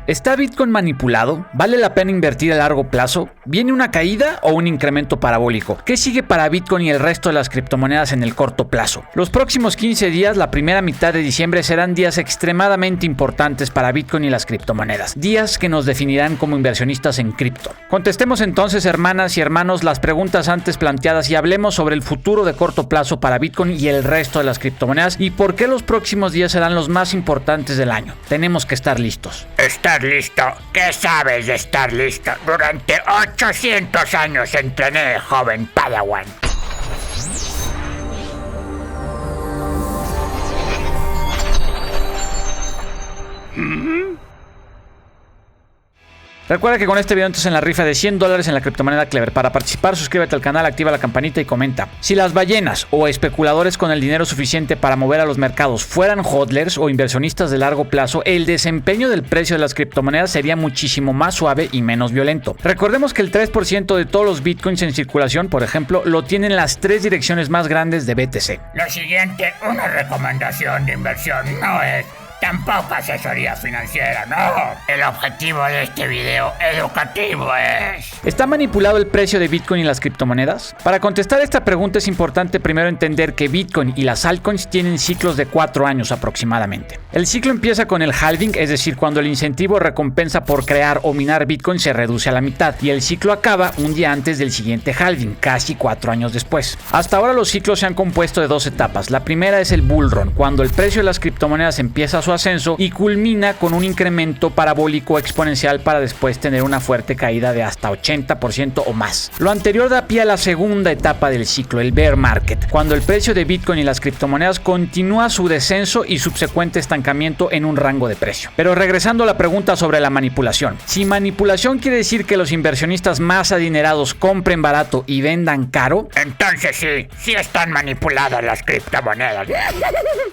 ¿Está Bitcoin manipulado? ¿Vale la pena invertir a largo plazo? ¿Viene una caída o un incremento parabólico? ¿Qué sigue para Bitcoin y el resto de las criptomonedas en el corto plazo? Los próximos 15 días, la primera mitad de diciembre, serán días extremadamente importantes para Bitcoin y las criptomonedas. Días que nos definirán como inversionistas en cripto. Contestemos entonces, hermanas y hermanos, las preguntas antes planteadas y hablemos sobre el futuro de corto plazo para Bitcoin y el resto de las criptomonedas y por qué los próximos días serán los más importantes del año. Tenemos que estar listos. ¿Estar listo? ¿Qué sabes de estar listo? Durante 800 años entrené, joven Padawan. Recuerda que con este video entras en la rifa de $100 en la criptomoneda Clever. Para participar, suscríbete al canal, activa la campanita y comenta. Si las ballenas o especuladores con el dinero suficiente para mover a los mercados fueran hodlers o inversionistas de largo plazo, el desempeño del precio de las criptomonedas sería muchísimo más suave y menos violento. Recordemos que el 3% de todos los bitcoins en circulación, por ejemplo, lo tienen las 3 direcciones más grandes de BTC. Lo siguiente, una recomendación de inversión no es tampoco asesoría financiera, no. El objetivo de este video educativo es... ¿Está manipulado el precio de Bitcoin y las criptomonedas? Para contestar esta pregunta es importante primero entender que Bitcoin y las altcoins tienen ciclos de 4 años aproximadamente. El ciclo empieza con el halving, es decir, cuando el incentivo recompensa por crear o minar Bitcoin se reduce a la mitad, y el ciclo acaba un día antes del siguiente halving, casi 4 años después. Hasta ahora los ciclos se han compuesto de 2 etapas. La primera es el bull run, cuando el precio de las criptomonedas empieza su ascenso y culmina con un incremento parabólico exponencial para después tener una fuerte caída de hasta 80% o más. Lo anterior da pie a la segunda etapa del ciclo, el bear market, cuando el precio de Bitcoin y las criptomonedas continúa su descenso y subsecuente estancamiento en un rango de precio. Pero regresando a la pregunta sobre la manipulación. Si manipulación quiere decir que los inversionistas más adinerados compren barato y vendan caro, entonces sí están manipuladas las criptomonedas.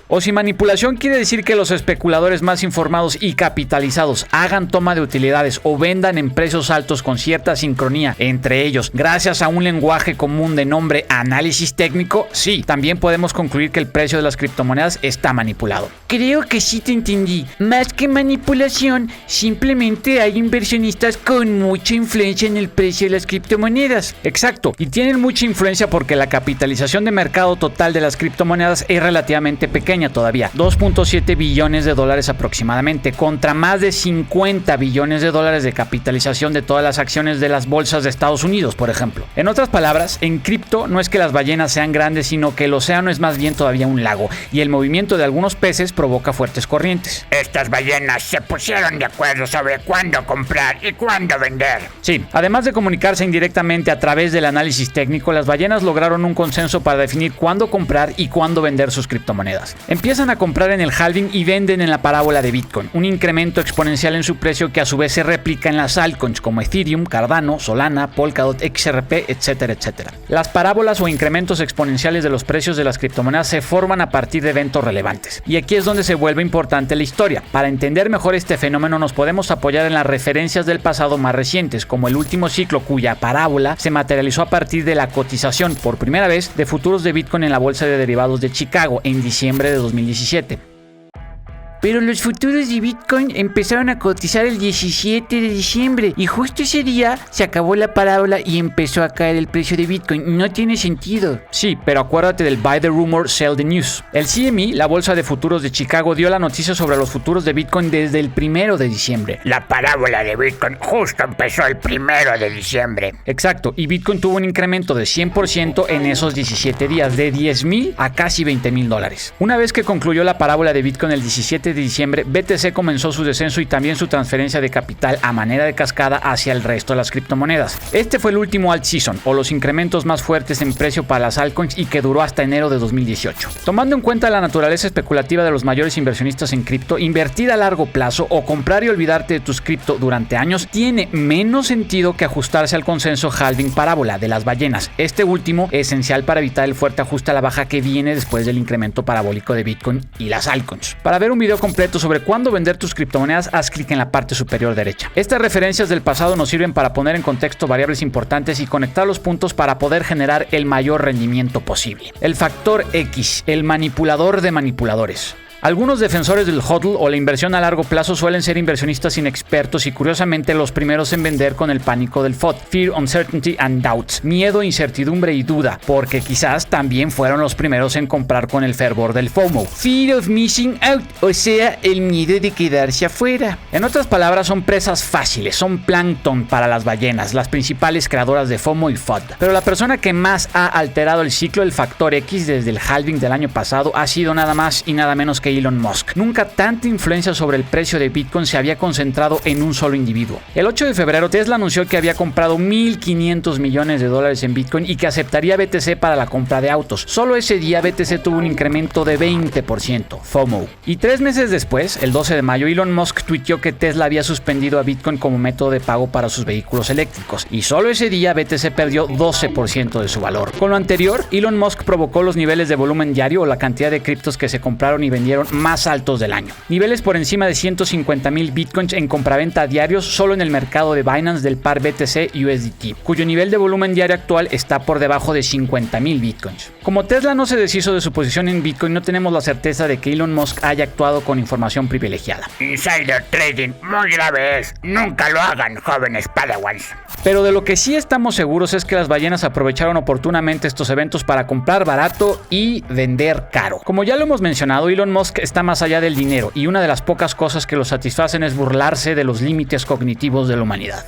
O si manipulación quiere decir que los especuladores más informados y capitalizados hagan toma de utilidades o vendan en precios altos con cierta sincronía entre ellos gracias a un lenguaje común de nombre análisis técnico, sí, también podemos concluir que el precio de las criptomonedas está manipulado. Creo que sí te entendí. Más que manipulación, simplemente hay inversionistas con mucha influencia en el precio de las criptomonedas. Exacto, y tienen mucha influencia porque la capitalización de mercado total de las criptomonedas es relativamente pequeña todavía, 2.7 billones de dólares aproximadamente, contra más de 50 billones de dólares de capitalización de todas las acciones de las bolsas de Estados Unidos, por ejemplo. En otras palabras, en cripto no es que las ballenas sean grandes, sino que el océano es más bien todavía un lago, y el movimiento de algunos peces provoca fuertes corrientes. Estas ballenas se pusieron de acuerdo sobre cuándo comprar y cuándo vender. Sí, además de comunicarse indirectamente a través del análisis técnico, las ballenas lograron un consenso para definir cuándo comprar y cuándo vender sus criptomonedas. Empiezan a comprar en el halving y venden en la parábola de Bitcoin, un incremento exponencial en su precio que a su vez se replica en las altcoins como Ethereum, Cardano, Solana, Polkadot, XRP, etcétera, etcétera. Las parábolas o incrementos exponenciales de los precios de las criptomonedas se forman a partir de eventos relevantes. Y aquí es donde se vuelve importante la historia. Para entender mejor este fenómeno nos podemos apoyar en las referencias del pasado más recientes, como el último ciclo cuya parábola se materializó a partir de la cotización por primera vez de futuros de Bitcoin en la bolsa de derivados de Chicago en diciembre de 2017. Pero los futuros de Bitcoin empezaron a cotizar el 17 de diciembre y justo ese día se acabó la parábola y empezó a caer el precio de Bitcoin. No tiene sentido. Sí, pero acuérdate del buy the rumor, sell the news. El CME, la bolsa de futuros de Chicago, dio la noticia sobre los futuros de Bitcoin desde el 1 de diciembre. La parábola de Bitcoin justo empezó el 1 de diciembre. Exacto, y Bitcoin tuvo un incremento de 100% en esos 17 días, de 10,000 a casi 20,000 dólares. Una vez que concluyó la parábola de Bitcoin el 17 de diciembre, BTC comenzó su descenso y también su transferencia de capital a manera de cascada hacia el resto de las criptomonedas. Este fue el último alt season, o los incrementos más fuertes en precio para las altcoins y que duró hasta enero de 2018. Tomando en cuenta la naturaleza especulativa de los mayores inversionistas en cripto, invertir a largo plazo o comprar y olvidarte de tus cripto durante años tiene menos sentido que ajustarse al consenso halving parábola de las ballenas. Este último es esencial para evitar el fuerte ajuste a la baja que viene después del incremento parabólico de Bitcoin y las altcoins. Para ver un video completo sobre cuándo vender tus criptomonedas, haz clic en la parte superior derecha. Estas referencias del pasado nos sirven para poner en contexto variables importantes y conectar los puntos para poder generar el mayor rendimiento posible. El factor X, el manipulador de manipuladores. Algunos defensores del HODL o la inversión a largo plazo suelen ser inversionistas inexpertos y curiosamente los primeros en vender con el pánico del FOD, Fear, Uncertainty and Doubts, miedo, incertidumbre y duda, porque quizás también fueron los primeros en comprar con el fervor del FOMO, Fear of Missing Out, o sea, el miedo de quedarse afuera. En otras palabras, son presas fáciles, son plancton para las ballenas, las principales creadoras de FOMO y FOD. Pero la persona que más ha alterado el ciclo del factor X desde el halving del año pasado ha sido nada más y nada menos que Elon Musk. Nunca tanta influencia sobre el precio de Bitcoin se había concentrado en un solo individuo. El 8 de febrero, Tesla anunció que había comprado $1.500 millones en Bitcoin y que aceptaría BTC para la compra de autos. Solo ese día BTC tuvo un incremento de 20%, FOMO. Y 3 meses después, el 12 de mayo, Elon Musk tuiteó que Tesla había suspendido a Bitcoin como método de pago para sus vehículos eléctricos. Y solo ese día BTC perdió 12% de su valor. Con lo anterior, Elon Musk provocó los niveles de volumen diario o la cantidad de criptos que se compraron y vendieron más altos del año. Niveles por encima de 150,000 bitcoins en compraventa diarios solo en el mercado de Binance del par BTC USDT, cuyo nivel de volumen diario actual está por debajo de 50,000 bitcoins. Como Tesla no se deshizo de su posición en Bitcoin, no tenemos la certeza de que Elon Musk haya actuado con información privilegiada. Insider trading, muy grave es. Nunca lo hagan, jóvenes padawans. Pero de lo que sí estamos seguros es que las ballenas aprovecharon oportunamente estos eventos para comprar barato y vender caro. Como ya lo hemos mencionado, Elon Musk está más allá del dinero y una de las pocas cosas que lo satisfacen es burlarse de los límites cognitivos de la humanidad.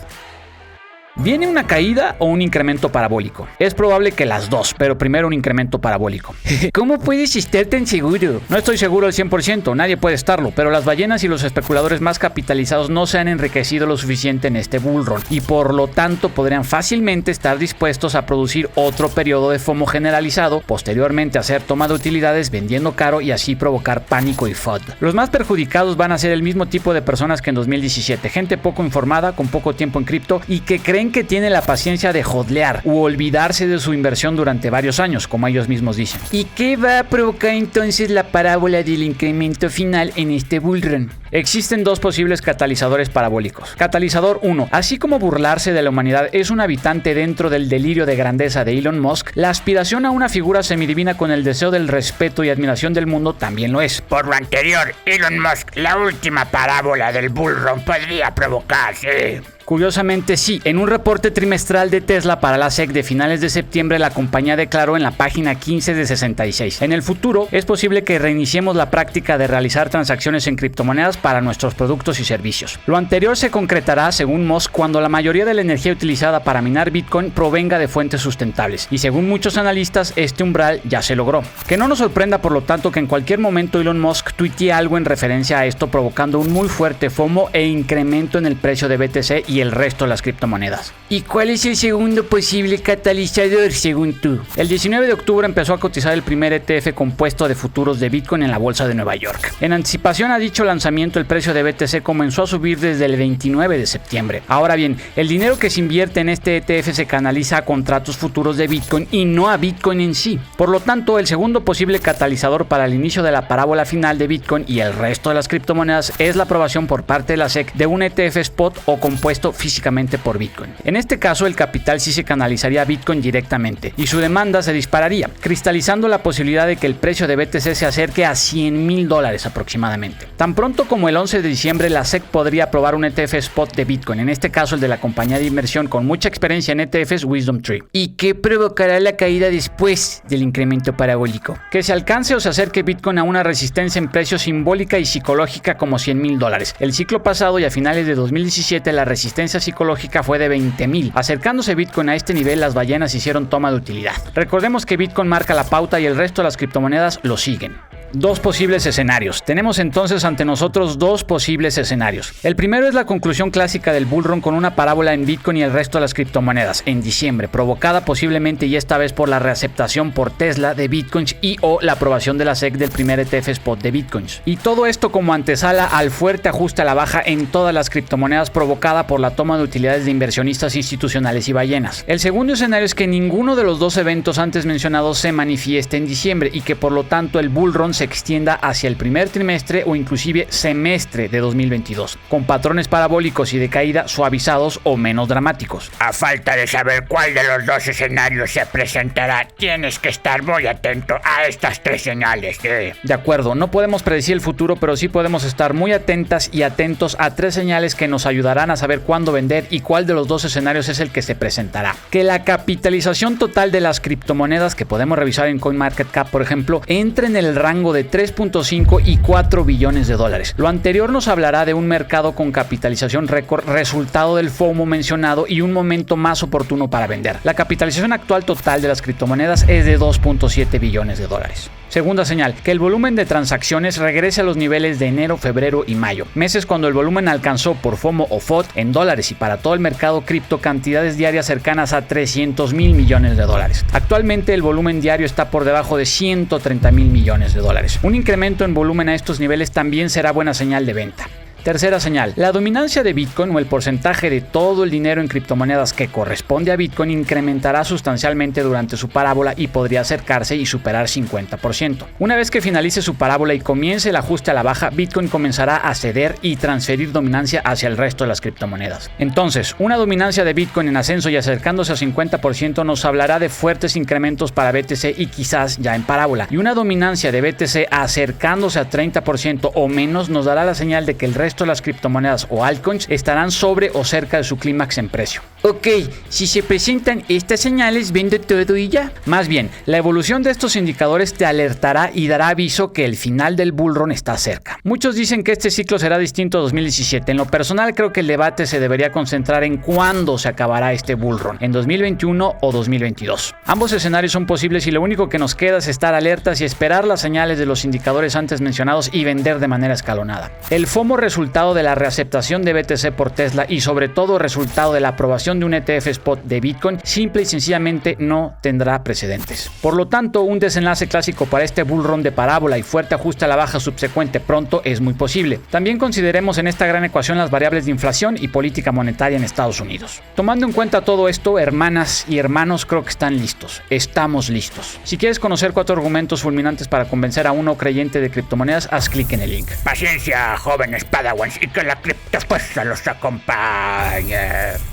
¿Viene una caída o un incremento parabólico? Es probable que las dos, pero primero un incremento parabólico. ¿Cómo puedes estar tan seguro? No estoy seguro al 100%, nadie puede estarlo, pero las ballenas y los especuladores más capitalizados no se han enriquecido lo suficiente en este bull run y por lo tanto podrían fácilmente estar dispuestos a producir otro periodo de FOMO generalizado, posteriormente hacer toma de utilidades vendiendo caro y así provocar pánico y FOD. Los más perjudicados van a ser el mismo tipo de personas que en 2017, gente poco informada, con poco tiempo en cripto y que creen que tiene la paciencia de hodlear u olvidarse de su inversión durante varios años, como ellos mismos dicen. ¿Y qué va a provocar entonces la parábola del incremento final en este bull run? Existen dos posibles catalizadores parabólicos. Catalizador 1. Así como burlarse de la humanidad es un habitante dentro del delirio de grandeza de Elon Musk, la aspiración a una figura semidivina con el deseo del respeto y admiración del mundo también lo es. Por lo anterior, Elon Musk, la última parábola del bull run podría provocarse. Curiosamente sí, en un reporte trimestral de Tesla para la SEC de finales de septiembre, la compañía declaró en la página 15 de 66. En el futuro, es posible que reiniciemos la práctica de realizar transacciones en criptomonedas para nuestros productos y servicios. Lo anterior se concretará, según Musk, cuando la mayoría de la energía utilizada para minar Bitcoin provenga de fuentes sustentables. Y según muchos analistas, este umbral ya se logró. Que no nos sorprenda, por lo tanto, que en cualquier momento Elon Musk tuitee algo en referencia a esto, provocando un muy fuerte FOMO e incremento en el precio de BTC y el resto de las criptomonedas. ¿Y cuál es el segundo posible catalizador según tú? El 19 de octubre empezó a cotizar el primer ETF compuesto de futuros de Bitcoin en la bolsa de Nueva York. En anticipación a dicho lanzamiento, el precio de BTC comenzó a subir desde el 29 de septiembre. Ahora bien, el dinero que se invierte en este ETF se canaliza a contratos futuros de Bitcoin y no a Bitcoin en sí. Por lo tanto, el segundo posible catalizador para el inicio de la parábola final de Bitcoin y el resto de las criptomonedas es la aprobación por parte de la SEC de un ETF spot o compuesto físicamente por Bitcoin. En este caso, el capital sí se canalizaría a Bitcoin directamente y su demanda se dispararía, cristalizando la posibilidad de que el precio de BTC se acerque a $100,000 aproximadamente. Tan pronto como el 11 de diciembre, la SEC podría aprobar un ETF spot de Bitcoin, en este caso el de la compañía de inversión con mucha experiencia en ETFs WisdomTree. ¿Y qué provocará la caída después del incremento parabólico? Que se alcance o se acerque Bitcoin a una resistencia en precio simbólica y psicológica como $100,000. El ciclo pasado y a finales de 2017 la resistencia psicológica fue de 20,000. Acercándose Bitcoin a este nivel, las ballenas hicieron toma de utilidad. Recordemos que Bitcoin marca la pauta y el resto de las criptomonedas lo siguen. Dos posibles escenarios. Tenemos entonces ante nosotros dos posibles escenarios. El primero es la conclusión clásica del bull run con una parábola en Bitcoin y el resto de las criptomonedas en diciembre, provocada posiblemente y esta vez por la reaceptación por Tesla de Bitcoins y o la aprobación de la SEC del primer ETF spot de Bitcoins. Y todo esto como antesala al fuerte ajuste a la baja en todas las criptomonedas provocada por la toma de utilidades de inversionistas institucionales y ballenas. El segundo escenario es que ninguno de los dos eventos antes mencionados se manifieste en diciembre y que por lo tanto el bull run se se extienda hacia el primer trimestre o inclusive semestre de 2022, con patrones parabólicos y de caída suavizados o menos dramáticos. A falta de saber cuál de los dos escenarios se presentará, tienes que estar muy atento a estas tres señales. De acuerdo, no podemos predecir el futuro, pero sí podemos estar muy atentas y atentos a tres señales que nos ayudarán a saber cuándo vender y cuál de los dos escenarios es el que se presentará. Que la capitalización total de las criptomonedas, que podemos revisar en CoinMarketCap, por ejemplo, entre en el rango de 3.5 y 4 billones de dólares. Lo anterior nos hablará de un mercado con capitalización récord, resultado del FOMO mencionado y un momento más oportuno para vender. La capitalización actual total de las criptomonedas es de 2.7 billones de dólares. Segunda señal, que el volumen de transacciones regrese a los niveles de enero, febrero y mayo, meses cuando el volumen alcanzó por FOMO o FOD en dólares y para todo el mercado cripto cantidades diarias cercanas a 300,000 millones de dólares. Actualmente el volumen diario está por debajo de 130,000 millones de dólares. Un incremento en volumen a estos niveles también será buena señal de venta. Tercera señal, la dominancia de Bitcoin o el porcentaje de todo el dinero en criptomonedas que corresponde a Bitcoin incrementará sustancialmente durante su parábola y podría acercarse y superar 50%. Una vez que finalice su parábola y comience el ajuste a la baja, Bitcoin comenzará a ceder y transferir dominancia hacia el resto de las criptomonedas. Entonces, una dominancia de Bitcoin en ascenso y acercándose a 50% nos hablará de fuertes incrementos para BTC y quizás ya en parábola. Y una dominancia de BTC acercándose a 30% o menos nos dará la señal de que el resto de las criptomonedas o altcoins estarán sobre o cerca de su clímax en precio. Ok, si se presentan estas señales, vendo todo y ya. Más bien, la evolución de estos indicadores te alertará y dará aviso que el final del bull run está cerca. Muchos dicen que este ciclo será distinto a 2017. En lo personal, creo que el debate se debería concentrar en cuándo se acabará este bull run, en 2021 o 2022. Ambos escenarios son posibles y lo único que nos queda es estar alertas y esperar las señales de los indicadores antes mencionados y vender de manera escalonada. El FOMO resultado de la reaceptación de BTC por Tesla y sobre todo resultado de la aprobación de un ETF spot de Bitcoin simple y sencillamente no tendrá precedentes. Por lo tanto, un desenlace clásico para este bull run de parábola y fuerte ajuste a la baja subsecuente pronto es muy posible. También consideremos en esta gran ecuación las variables de inflación y política monetaria en Estados Unidos. Tomando en cuenta todo esto, hermanas y hermanos, creo que están listos. Estamos listos. Si quieres conocer 4 argumentos fulminantes para convencer a uno creyente de criptomonedas, haz clic en el link. Paciencia, jóvenes padawans, y que la criptofuerza los acompañe.